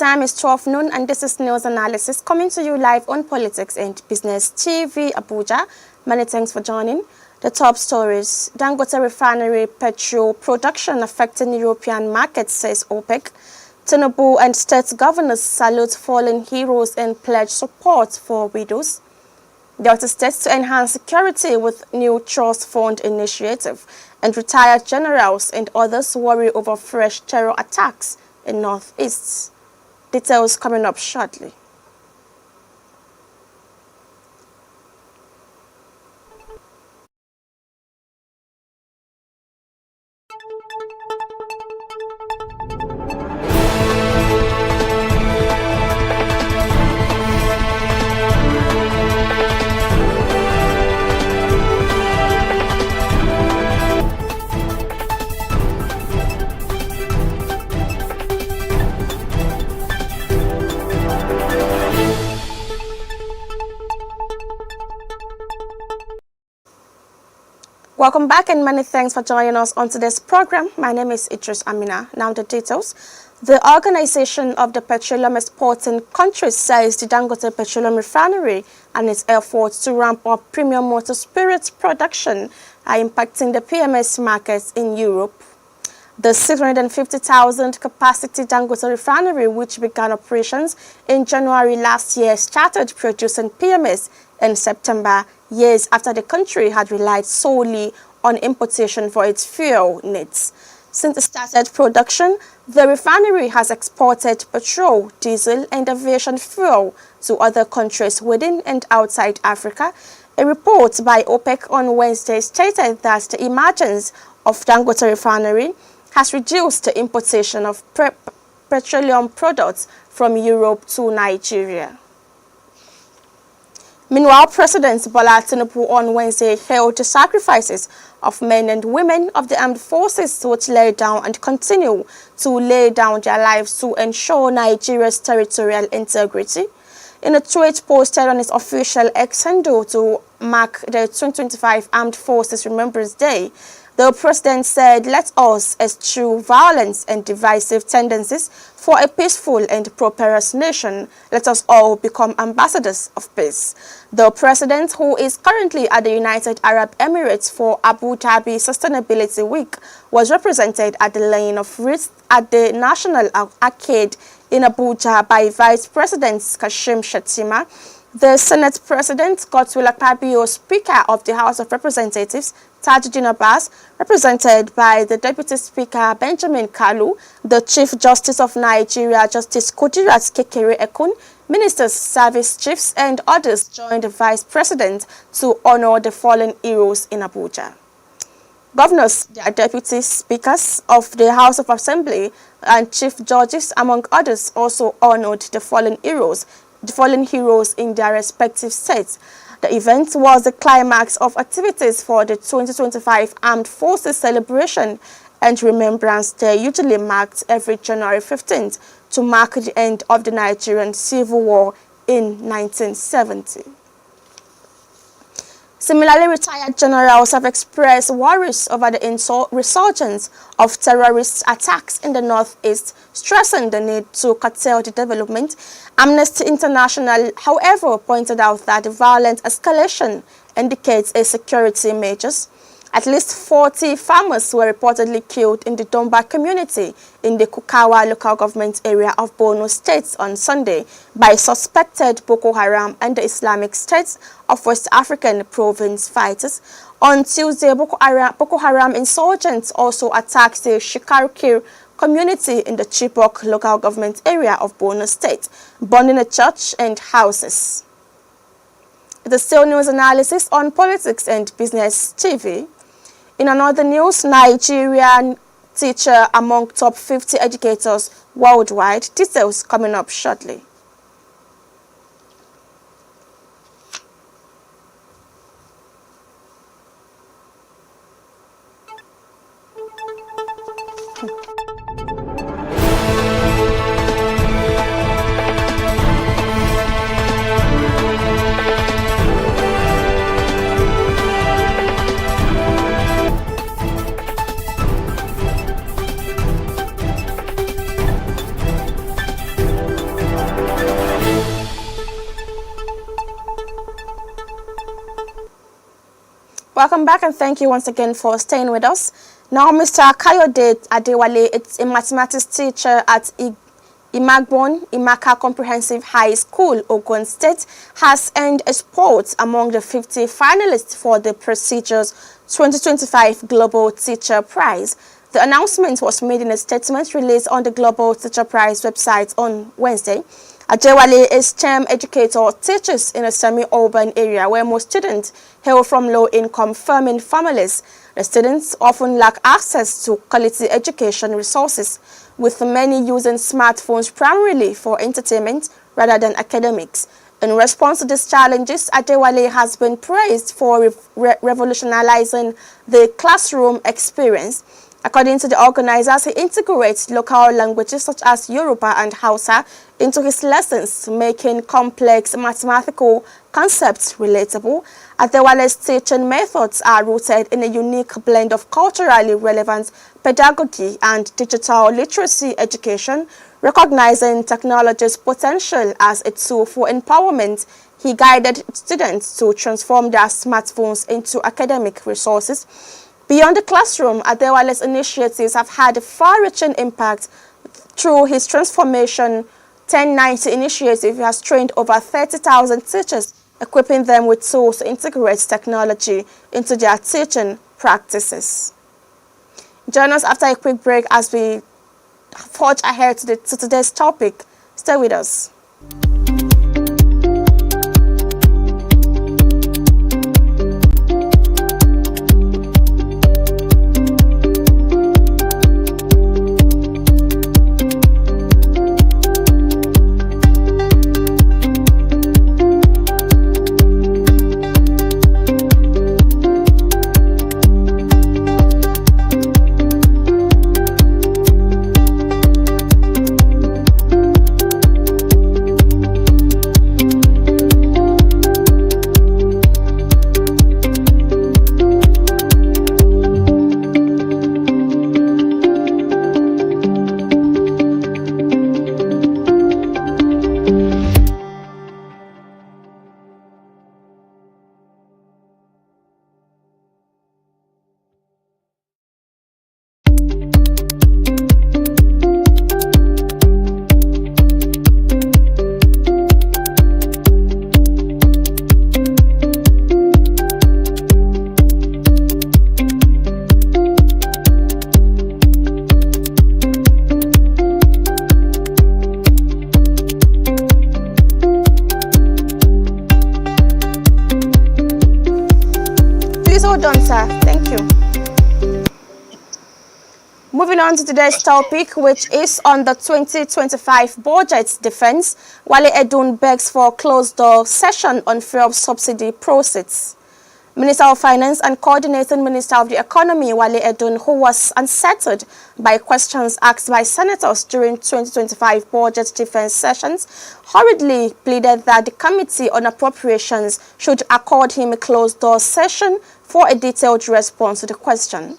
time is 12 noon and this is news analysis coming to you live on Politics and Business TV Abuja. Many thanks for joining. The top stories: Dangote refinery petrol production affecting European markets, says OPEC. Tinubu and state governors salute fallen heroes and pledge support for widows. Delta states to enhance security with new trust fund initiative, and retired generals and others worry over fresh terror attacks in Northeast. Details coming up shortly. Welcome back and many thanks for joining us on today's program. My name is Idris Amina. Now the details. The Organization of the Petroleum Exporting Countries says the Dangote Petroleum Refinery and its efforts to ramp up premium motor spirits production are impacting the PMS markets in Europe. The 650,000 capacity Dangote refinery, which began operations in January last year, started producing PMS in September, years after the country had relied solely on importation for its fuel needs. Since it started production, the refinery has exported petrol, diesel, and aviation fuel to other countries within and outside Africa. A report by OPEC on Wednesday stated that the emergence of Dangote refinery has reduced the importation of petroleum products from Europe to Nigeria. Meanwhile, President Bola Tinubu on Wednesday hailed the sacrifices of men and women of the armed forces which lay down and continue to lay down their lives to ensure Nigeria's territorial integrity. In a tweet posted on its official X handle to mark the 2025 Armed Forces Remembrance Day, the president said, "Let us eschew violence and divisive tendencies for a peaceful and prosperous nation. Let us all become ambassadors of peace." The president, who is currently at the United Arab Emirates for Abu Dhabi Sustainability Week, was represented at the laying of wreaths at the National Arcade in Abuja by Vice President Kashim Shettima, the Senate President Godswill Akpabio, Speaker of the House of Representatives Tajuddin Abbas, represented by the Deputy Speaker Benjamin Kalu, the Chief Justice of Nigeria Justice Kudirat Kekere Ekun, ministers, service chiefs, and others joined the Vice President to honor the fallen heroes in Abuja. Governors, their deputy speakers of the House of Assembly, and chief judges, among others, also honored the fallen heroes in their respective states. The event was the climax of activities for the 2025 Armed Forces celebration and Remembrance Day, usually marked every January 15th to mark the end of the Nigerian Civil War in 1970. Similarly, retired generals have expressed worries over the resurgence of terrorist attacks in the Northeast, stressing the need to curtail the development. Amnesty International, however, pointed out that the violent escalation indicates a security measures. At least 40 farmers were reportedly killed in the Domba community in the Kukawa local government area of Borno State on Sunday by suspected Boko Haram and the Islamic State of West African province fighters. On Tuesday, Boko Haram insurgents also attacked the Shikarukir community in the Chibok local government area of Borno State, burning a church and houses. The still news analysis on Politics and Business TV. In another news, Nigerian teacher among top 50 educators worldwide. Details coming up shortly. Welcome back and thank you once again for staying with us. Now, Mr. Kayode Adewale is a mathematics teacher at Imaka Comprehensive High School, Ogun State, has earned a spot among the 50 finalists for the prestigious 2025 Global Teacher Prize. The announcement was made in a statement released on the Global Teacher Prize website on Wednesday. Adewale is STEM educator, teaches in a semi-urban area where most students hail from low-income farming families. The students often lack access to quality education resources, with many using smartphones primarily for entertainment rather than academics. In response to these challenges, Adewale has been praised for revolutionizing the classroom experience. According to the organizers, he integrates local languages such as Yoruba and Hausa into his lessons, making complex mathematical concepts relatable. Adewale's teaching methods are rooted in a unique blend of culturally relevant pedagogy and digital literacy education. Recognizing technology's potential as a tool for empowerment, he guided students to transform their smartphones into academic resources. Beyond the classroom, Adewale's initiatives have had a far-reaching impact. Through his Transformation 1090 initiative, he has trained over 30,000 teachers, equipping them with tools to integrate technology into their teaching practices. Join us after a quick break as we forge ahead to today's topic. Stay with us. Thank you. Moving on to today's topic, which is on the 2025 budget defense, Wale Edun begs for closed-door session on fuel subsidy proceeds. Minister of Finance and Coordinating Minister of the Economy, Wale Edun, who was unsettled by questions asked by senators during 2025 budget defense sessions, hurriedly pleaded that the Committee on Appropriations should accord him a closed-door session for a detailed response to the question.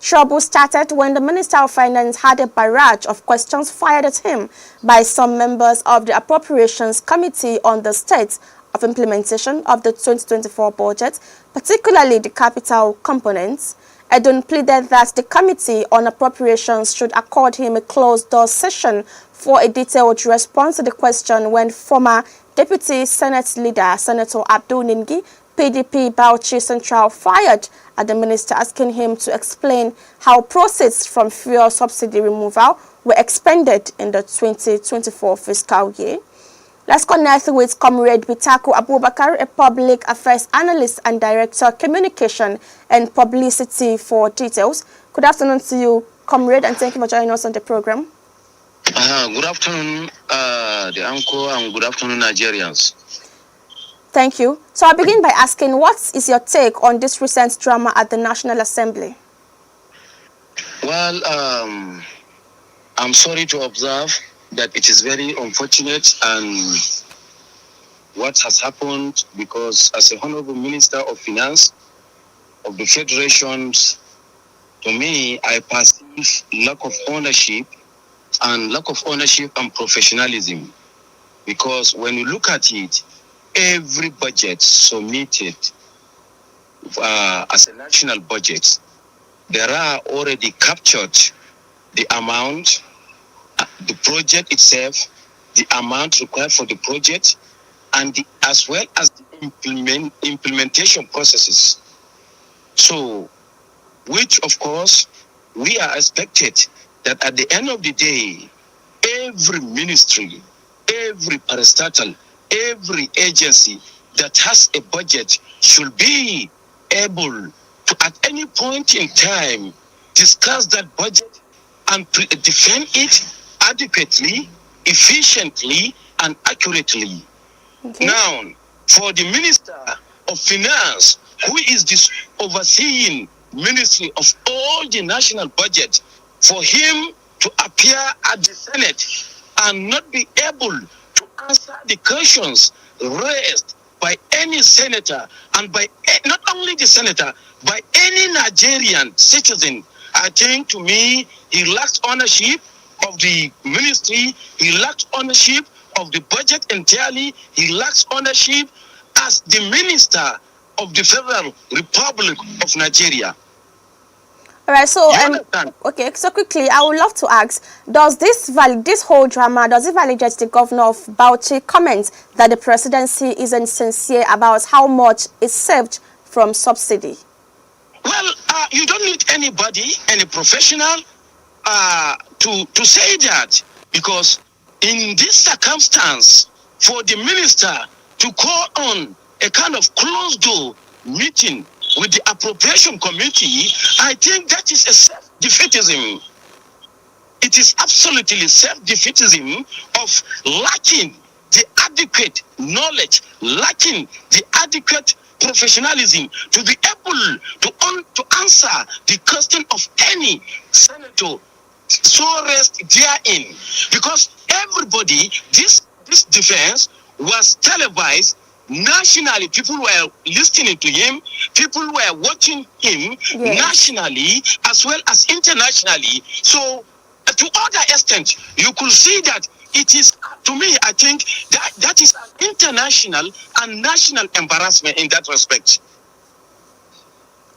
Trouble started when the Minister of Finance had a barrage of questions fired at him by some members of the Appropriations Committee on the state of implementation of the 2024 budget, particularly the capital components. Edun pleaded that the Committee on Appropriations should accord him a closed-door session for a detailed response to the question when former Deputy Senate Leader Senator Abdul Ningi, PDP Bauchi Central, fired at the minister, asking him to explain how proceeds from fuel subsidy removal were expended in the 2024 fiscal year. Let's connect with Comrade Bitaku Abubakar, a public affairs analyst and director, communication and publicity, for details. Good afternoon to you, Comrade, and thank you for joining us on the program. Good afternoon, the anchor, and good afternoon, Nigerians. Thank you. So I'll begin by asking, what is your take on this recent drama at the National Assembly? Well, I'm sorry to observe that it is very unfortunate and what has happened, because as a Honorable Minister of Finance of the Federation, to me, I perceive lack of ownership and professionalism. Because when you look at it, every budget submitted as a national budget, there are already captured the amount, the project itself, the amount required for the project, and as well as the implementation processes. So, which of course, we are expected that at the end of the day, every ministry, every parastatal, every agency that has a budget should be able to, at any point in time, discuss that budget and defend it adequately, efficiently, and accurately. Okay. Now, for the Minister of Finance, who is this overseeing ministry of all the national budget, for him to appear at the Senate and not be able to answer the questions raised by any senator and by not only the senator, by any Nigerian citizen, I think to me, he lacks ownership of the ministry, he lacks ownership of the budget entirely, he lacks ownership as the minister of the Federal Republic of Nigeria. All right, so okay, so quickly, I would love to ask: does this whole drama, does it validate the governor of Bauchi comments that the presidency isn't sincere about how much is saved from subsidy? Well, you don't need anybody, any professional, to say that, because in this circumstance, for the minister to call on a kind of closed door meeting with the appropriation committee, I think that is a self-defeatism. It is absolutely self-defeatism of lacking the adequate knowledge, lacking the adequate professionalism to be able to answer the question of any senator so rest therein. Because everybody, this defense was televised nationally. People were listening to him, people were watching him nationally as well as internationally. So to other extent, you could see that it is, to me, I think that is an international and national embarrassment in that respect.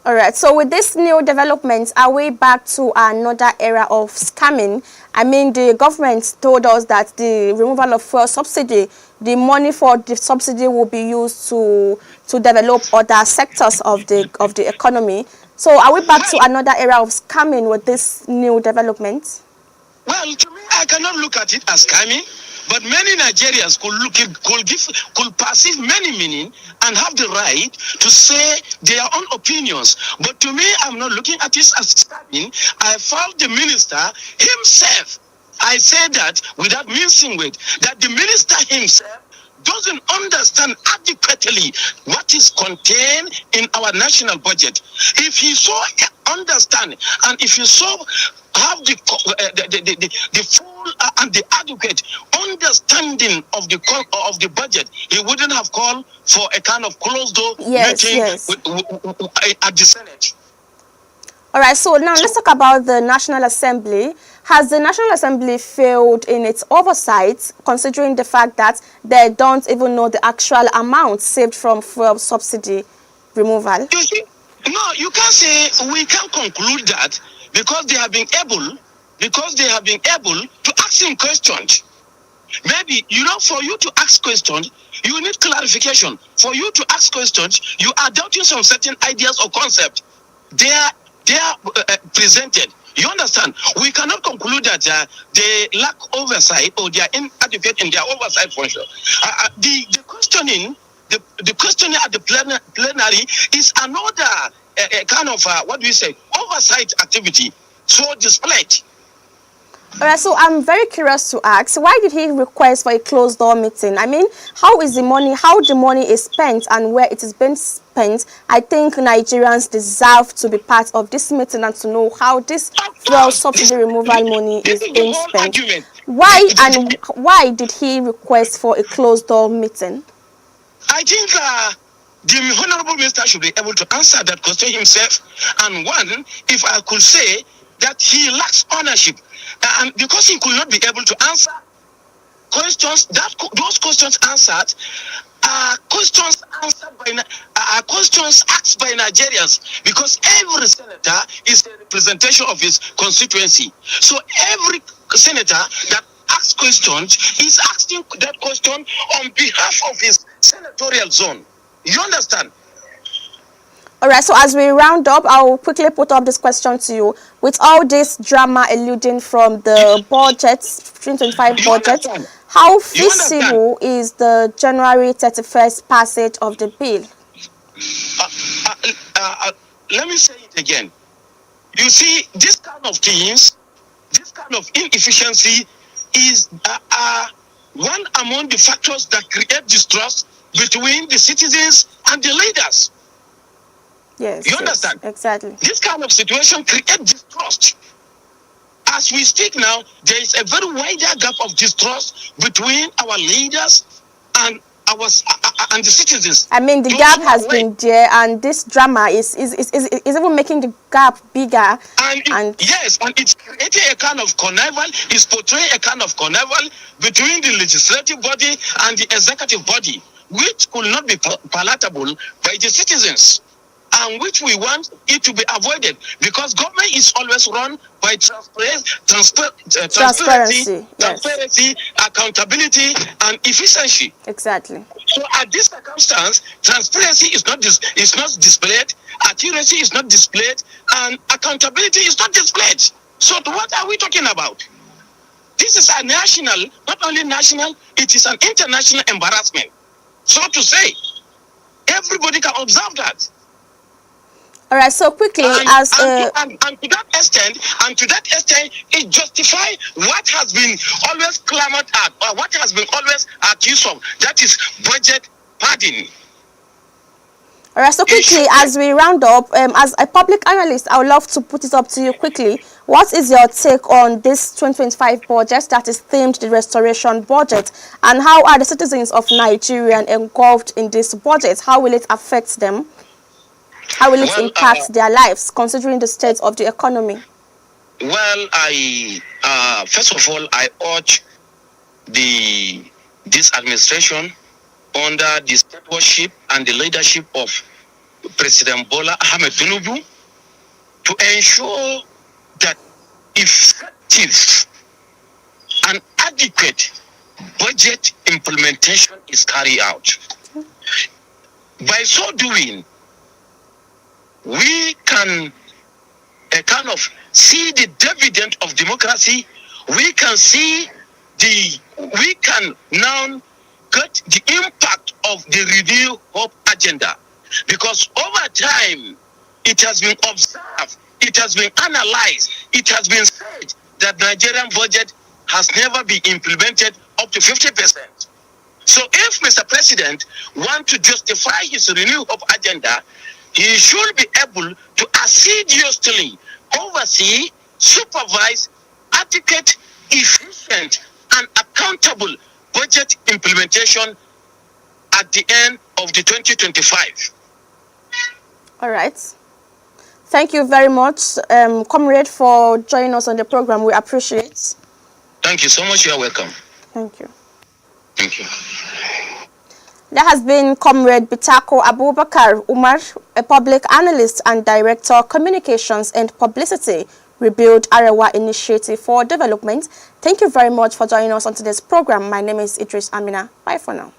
All right, so with this new developments, are we back to another era of scamming? I mean, the government told us that the removal of fuel subsidy, the money for the subsidy will be used to develop other sectors of the economy. So are we back to another era of scamming with this new development? Well, to me, I cannot look at it as scamming, but many Nigerians could perceive many meaning and have the right to say their own opinions. But to me, I'm not looking at this as scamming. I found the minister himself, I say that without mincing words, that the minister himself doesn't understand adequately what is contained in our national budget. If he so understand and if he so have the full and the adequate understanding of the budget, he wouldn't have called for a kind of closed door meeting at the Senate. All right, so now let's talk about the National Assembly. Has the National Assembly failed in its oversight, considering the fact that they don't even know the actual amount saved from fuel subsidy removal? You see, no, you can't say, we can't conclude that because they have been able to ask him questions. Maybe, for you to ask questions, you need clarification. For you to ask questions, you are doubting some certain ideas or concepts. They are presented. You understand? We cannot conclude that they lack oversight or they are inadequate in their oversight function. The questioning at the plenary is another kind of oversight activity so displayed. All right, so I'm very curious to ask, why did he request for a closed door meeting? I mean, how the money is spent and where it is being spent? I think Nigerians deserve to be part of this meeting and to know how this fuel subsidy removal money is being spent. Why did he request for a closed door meeting? I think the Honorable Minister should be able to answer that question himself. And one, if I could say that he lacks ownership, and because he could not be able to answer questions, those questions answered, are questions answered by are questions asked by Nigerians, because every senator is a representation of his constituency. So every senator that asks questions is asking that question on behalf of his senatorial zone. You understand? All right, so as we round up, I'll quickly put up this question to you. With all this drama eluding from the budget, 2025 budget, how feasible is the January 31st passage of the bill? Let me say it again. You see, this kind of things, this kind of inefficiency is one among the factors that create distrust between the citizens and the leaders. Yes, you understand? Exactly. This kind of situation creates distrust. As we speak now, there is a very wider gap of distrust between our leaders and the citizens. I mean, the gap has been there, and this drama is even making the gap bigger. And yes, and it's creating a kind of connival, it's portraying a kind of connival between the legislative body and the executive body, which could not be palatable by the citizens, and which we want it to be avoided, because government is always run by transparency, accountability, and efficiency. Exactly. So at this circumstance, transparency is not displayed, accuracy is not displayed, and accountability is not displayed. So what are we talking about? This is a national, not only national, it is an international embarrassment. So to say, everybody can observe that. All right, so quickly, to that extent, it justifies what has been always clamored at, or what has been always accused of, that is budget padding. All right, so quickly, as we round up, as a public analyst, I would love to put it up to you quickly. What is your take on this 2025 budget that is themed the restoration budget, and how are the citizens of Nigeria engulfed in this budget? How will it affect them? How will it impact their lives, considering the state of the economy? Well, first of all, I urge this administration under the stewardship and the leadership of President Bola Ahmed Tinubu to ensure that effective and adequate budget implementation is carried out. By so doing, we can kind of see the dividend of democracy. We can now get the impact of the Renew Hope agenda, because over time it has been observed, it has been analyzed, it has been said that Nigerian budget has never been implemented up to 50%. So if Mr. President wants to justify his Renew Hope agenda, he should be able to assiduously oversee, supervise, adequate, efficient, and accountable budget implementation at the end of the 2025. All right. Thank you very much, Comrade, for joining us on the program. We appreciate. Thank you so much. You are welcome. Thank you. Thank you. There has been Comrade Bitako Abubakar Umar, a public analyst and director, communications and publicity, Rebuild Arewa Initiative for Development. Thank you very much for joining us on today's program. My name is Idris Amina. Bye for now.